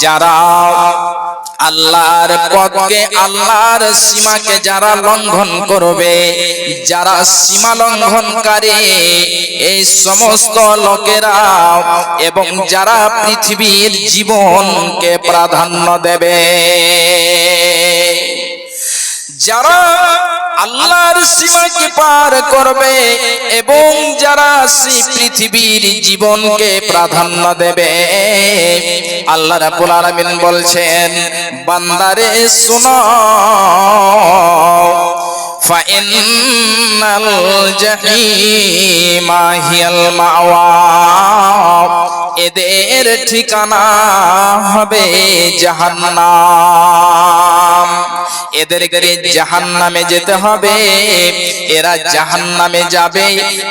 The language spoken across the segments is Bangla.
যারা আল্লাহর পথকে, আল্লাহর সীমাকে যারা লঙ্ঘন করবে, যারা সীমা লঙ্ঘনকারী, এই সমস্ত লোকেরা এবং যারা পৃথিবীর জীবনকে প্রাধান্য দেবে, যারা আল্লাহর সীমাকে পার করবে এবং যারা সেই পৃথিবীর জীবনকে প্রাধান্য দেবে, আল্লাহ রাব্বুল আলামিন বলছেন, বান্দারে শোনো, ফাইন্নাল জাহিমা হিয়াল মাওয়া, এদের ঠিকানা হবে জাহান্নাম। এদেরকে জাহান্নামে যেতে হবে, এরা জাহান্নামে যাবে।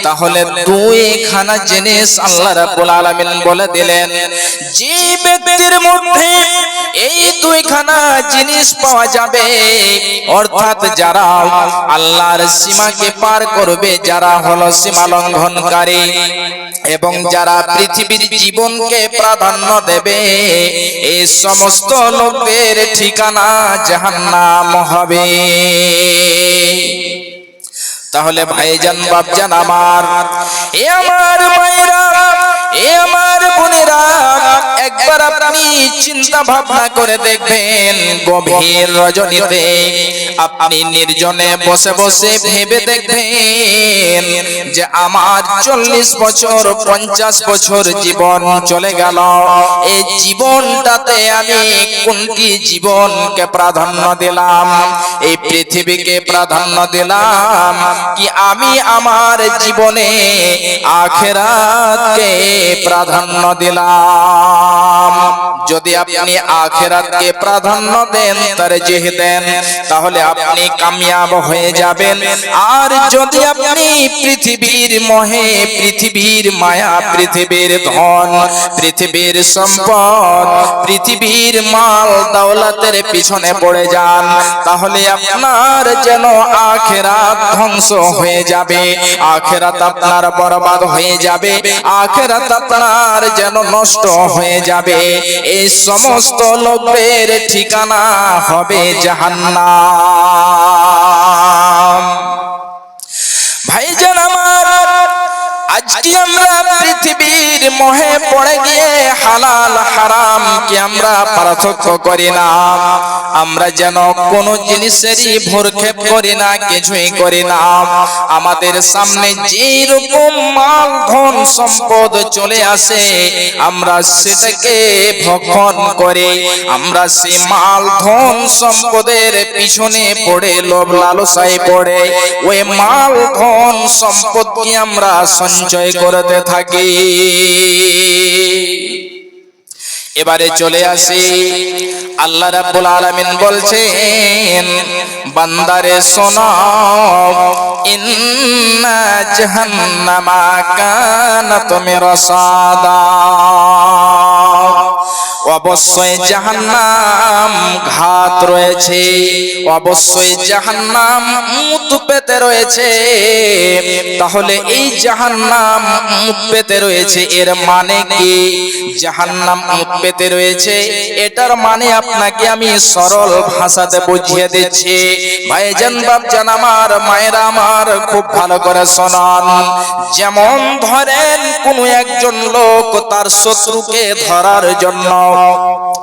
তাহলে দুইখানা জিনিস আল্লাহ রাব্বুল আলামিন বলে দিলেন, যে ব্যক্তির মধ্যে এই দুইখানা জিনিস পাওয়া যাবে, অর্থাৎ যারা আল্লাহর সীমাকে পার করবে, যারা হলো সীমা লঙ্ঘনকারী এবং যারা পৃথিবীর জীবনকে প্রাধান্য দেবে, এই সমস্ত লোকের ঠিকানা জাহান্নাম হবে। তাহলে ভাইজান বাপজান আমার, এ আমার মায়েরা, এ আমার বোনেরা, একবার আপনি চিন্তা ভাবনা করে দেখবেন, গভীর রজনীতে আপনি নির্জনে বসে বসে ভেবে দেখবেন যে আমার 40 বছর 50 বছর জীবন চলে গেল, এই জীবনটাতে আমি কোনটি জীবনকে প্রাধান্য দিলাম? এই পৃথিবীকে প্রাধান্য দিলাম কি আমি আমার জীবনে আখিরাতকে প্রাধান্য দিলাম? যদি আপনি আখিরাতকে প্রাধান্য দেন, তারজিহ দেন, তাহলে আপনি কামিয়াব হয়ে যাবেন। আর যদি আপনি পৃথিবীর মোহে, পৃথিবীর মায়া, পৃথিবীর ধন, পৃথিবীর সম্পদ, পৃথিবীর মাল দৌলতের পিছনে পড়ে যান, তাহলে আপনার যেন আখিরাত ধ্বংস হয়ে যাবে, আখিরাত আপনার বরবাদ হয়ে যাবে, আখিরাত আপনার যেন নষ্ট হয়ে যাবে। এই সমস্ত লোকের ঠিকানা হবে জাহান্নাম। ভাইজান আমার, আজকে আমরা পৃথিবীর মোহে পড়ে গিয়ে হালাল হারাম কি আমরা পার্থক্য করি না। আমরা যেন কোনো জিনিসেরই ভরক্ষেপ করি না, কিছুই করি না। আমাদের সামনে যেই রকম মাল ধন সম্পদ চলে আসে, আমরা সেটাকে ভক্ষণ করে, আমরা সেই মাল ধন সম্পদের পিছনে পড়ে, লোভ লালসায় পড়ে, ওই মাল ধন সম্পদকে আমরা সঞ্চয় করতে থাকি। এবারে চলে আসি, আল্লাহ রাব্বুল আলামিন বলছেন, বান্দারে শোনো, ইন্না জাহান্নামা কানাত মিরসাদা, অবশ্যই জাহান্নাম ঘাত রয়েছে, অবশ্যই জাহান্নাম মুত পেতে রয়েছে। তাহলে এই জাহান্নাম মুত পেতে রয়েছে, এর মানে কি? জাহান্নাম মুত পেতে রয়েছে, এটার মানে আপনাকে আমি সরল ভাষাতে বুঝিয়ে দিচ্ছি। ভাইজান বাপজান আমার, মায়েরা আমার, খুব ভালো করে শোনান। যেমন ধরেন কোন একজন লোক তার শত্রুকে ধরার জন্য,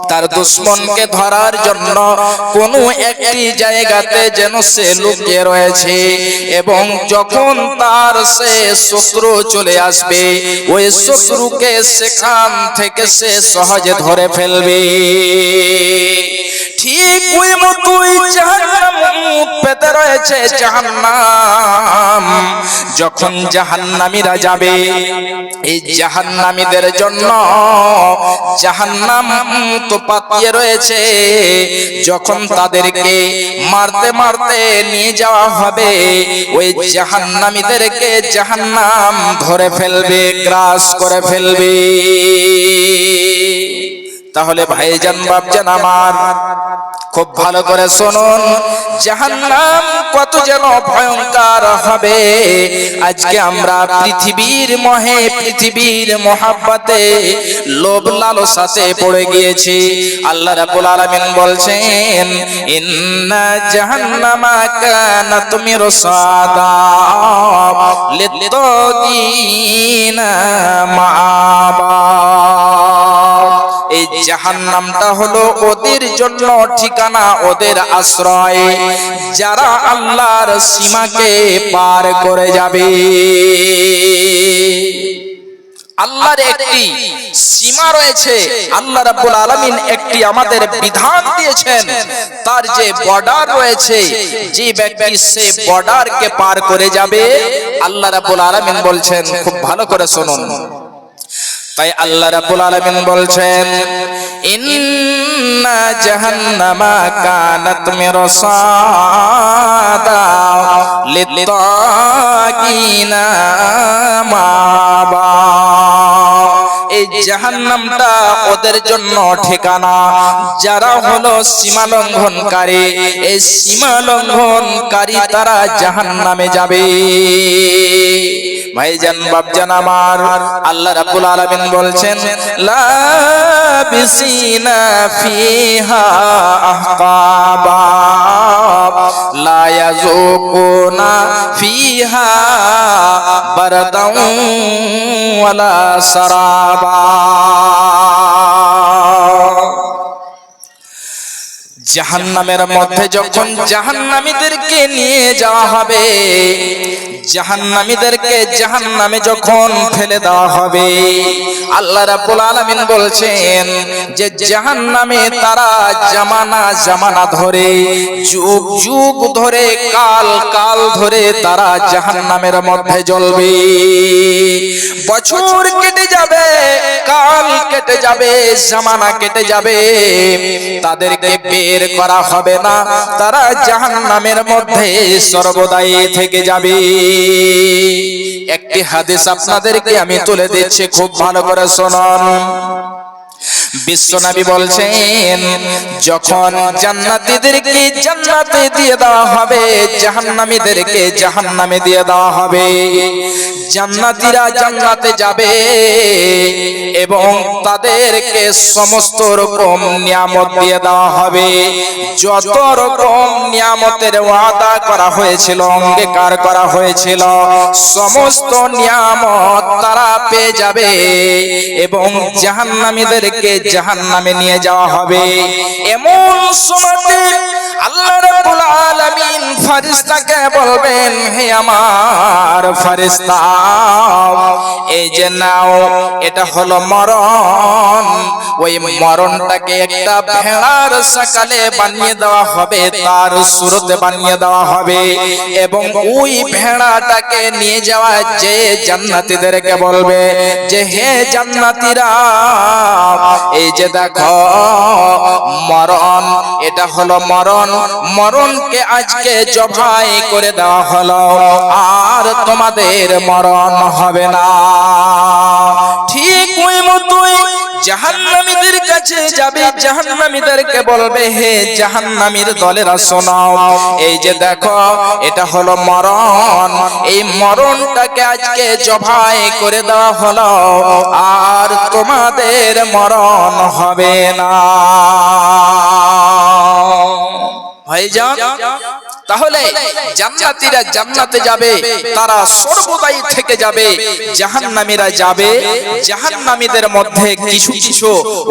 তার দুশমনকে ধরার জন্য কোনো একটি জায়গাতে যেন সে লুকিয়ে রয়েছে, এবং যখন তার সে শত্রু চলে আসবে, ওই শত্রুকে সেখান থেকে সে সহজে ধরে ফেলবে। ঠিক ওই মতোই জাহান্নাম মুত পেতে রয়েছে। জাহান্নাম যখন জাহান্নামীরা যাবে, এই জাহান্নামীদের জন্য জাহান্নাম তো পাতিয়ে রয়েছে। যখন তাদেরকে মারতে মারতে নিয়ে যাওয়া হবে, ওই জাহান্নামীদেরকে জাহান্নাম ধরে ফেলবে, গ্রাস করে ফেলবে। তাহলে ভাইজান বাপজান আমার, খুব ভালো করে শুনুন, জাহান্নাম কত যেন ভয়ঙ্কর হবে। আজকে আমরা পৃথিবীর মোহে, পৃথিবীর মোহাব্বতে, লোভ লালসাতে পড়ে গিয়েছি। আল্লাহ রাব্বুল আলামিন বলছেন, ইন্না জাহান্নামা কানাত মিরসাদা লিত্তাগিনা মাআবা। এই জাহান্নামটা হলো ওদের জন্য ঠিকানা, ওদের আশ্রয়, যারা আল্লাহর সীমাকে পার করে যাবে। আল্লাহর একটি সীমা রয়েছে, আল্লাহ রাব্বুল আলামিন একটি আমাদের বিধান দিয়েছেন, তার যে বর্ডার রয়েছে, যে ব্যক্তি সে বর্ডারকে পার করে যাবে, আল্লাহ রাব্বুল আলামিন বলছেন, খুব ভালো করে শুনুন। তাই আল্লাহ রাব্বুল আলামিন বলছেন, ইন্না জাহান্নামা কানাত মিরসাদা লিত্তাগিনা মাআবা। এই জাহান্নামটা ওদের জন্য ঠিকানা, যারা হলো সীমা লঙ্ঘনকারী। এই সীমা লঙ্ঘনকারী তারা জাহান্নামে যাবে। ভাইজান বাপজান আমার, আল্লাহ রাব্বুল আলামিন বলছেন, লাবিসিনা ফিহা আহকাবা লা ইয়াযুকুনা ফিহা বারদান ওয়ালা সারাবা। জাহান্নামের মধ্যে যখন জাহান্নামীদেরকে নিয়ে যাওয়া হবে, জাহান্নামীদেরকে জাহান্নামে যখন ফেলে দেওয়া হবে, আল্লাহ রাব্বুল আলামিন বলছেন যে জাহান্নামে তারা জামানা জামানা ধরে, যুগ যুগ ধরে, কাল কাল ধরে তারা জাহান্নামের মধ্যে জ্বলবে। বছর কেটে যাবে, কাল কেটে যাবে, জামানা কেটে যাবে, তাদেরকে বের করা হবে না, তারা জাহান্নামের মধ্যে সর্বদাই থেকে যাবে। একটি হাদিস আপনাদেরকে আমি তুলে দিচ্ছি, খুব ভালো করে শুনুন। বিশ্বনবী বলছেন, যখন জান্নাতীদেরকে জান্নাতে দিয়ে দেওয়া হবে, জাহান্নামীদেরকে জাহান্নামে দিয়ে দেওয়া হবে, জান্নাতীরা জান্নাতে যাবে এবং তাদেরকে সমস্ত রকম নিয়ামত দিয়ে দেওয়া হবে। যত রকম নিয়ামতের ওয়াদা করা হয়েছিল, অঙ্গীকার করা হয়েছিল, সমস্ত নিয়ামত তারা পেয়ে যাবে এবং জাহান্নামীদেরকে জাহান্নামে নিয়ে যাওয়া হবে। এমন সময়তে আল্লাহ রাব্বুল আলামিন ফেরেশতাকে বলবেন, হে আমার ফেরেশতা, এই যে নাও, এটা হলো মরণ। ওই মরণটাকে একটা ভেড়ার সকালে বানিয়ে দেওয়া হবে, তার সুরতে বানিয়ে দেওয়া হবে এবং ওই ভেড়াটাকে নিয়ে যাওয়া যে জান্নাতীদেরকে বলবে যে, হে জান্নাতীরা, এই যে দেখো মরণ, এটা হলো মরণ, মরণকে আজকে জবাই করে দেওয়া হলো, আর তোমাদের মরণ হবে না। ঠিক ওই মতোই জাহান্নামীদের কাছে যাবে, জাহান্নামীদেরকে বলবে, হে জাহান্নামীর দলেরা শোনাও, এই যে দেখো এটা হলো মরণ, এই মরণটাকে আজকে জবাই করে দেওয়া হলো, আর তোমাদের মরণ হবে না। ভাইজান, তাহলে জান্নাতীরা জান্নাতে যাবে, তারা সর্বদাই থেকে যাবে, জাহান্নামীরা যাবে। জাহান্নামীদের মধ্যে কিছু কিছু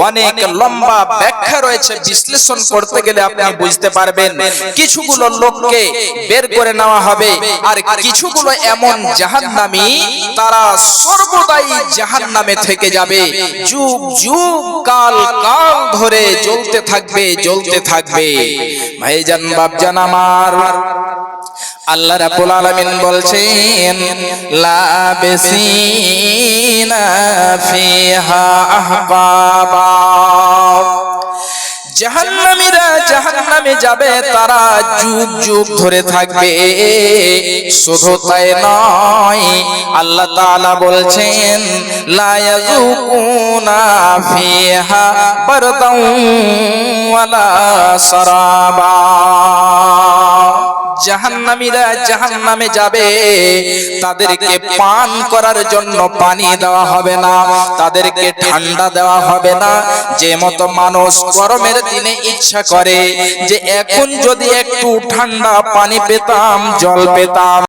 অনেক লম্বা ব্যাখ্যা রয়েছে, বিশ্লেষণ করতে গেলে আপনি বুঝতে পারবেন। কিছুগুলো লোককে বের করে নেওয়া হবে, আর কিছুগুলো এমন জাহান্নামী তারা সর্বদাই জাহান্নামে থেকে যাবে, যুগ যুগ কাল কাল ধরে জ্বলতে থাকবে, জ্বলতে থাকবে। ভাইজান বাপজান আমার, আল্লাহ রাব্বুল আলামিন বলছেন, লাবিসিনা ফিহা আহকাবা। জাহান্নামীরা জাহান্নামে যাবে, তারা যুগ যুগ ধরে থাকবে। শুধু তাই নয়, আল্লাহ তাআলা বলছেন, লা ইয়াযুকুনা ফিহা বারদান ওয়ালা সারাবা। জাহান্নামীরা জাহান্নামে যাবে, তাদেরকে পান করার জন্য পানি দেওয়া হবে না, তাদেরকে ঠান্ডা দেওয়া হবে না। যে মতো মানুষ গরমের দিনে ইচ্ছা করে যে এখন যদি একটু ঠান্ডা পানি পেতাম, জল পেতাম,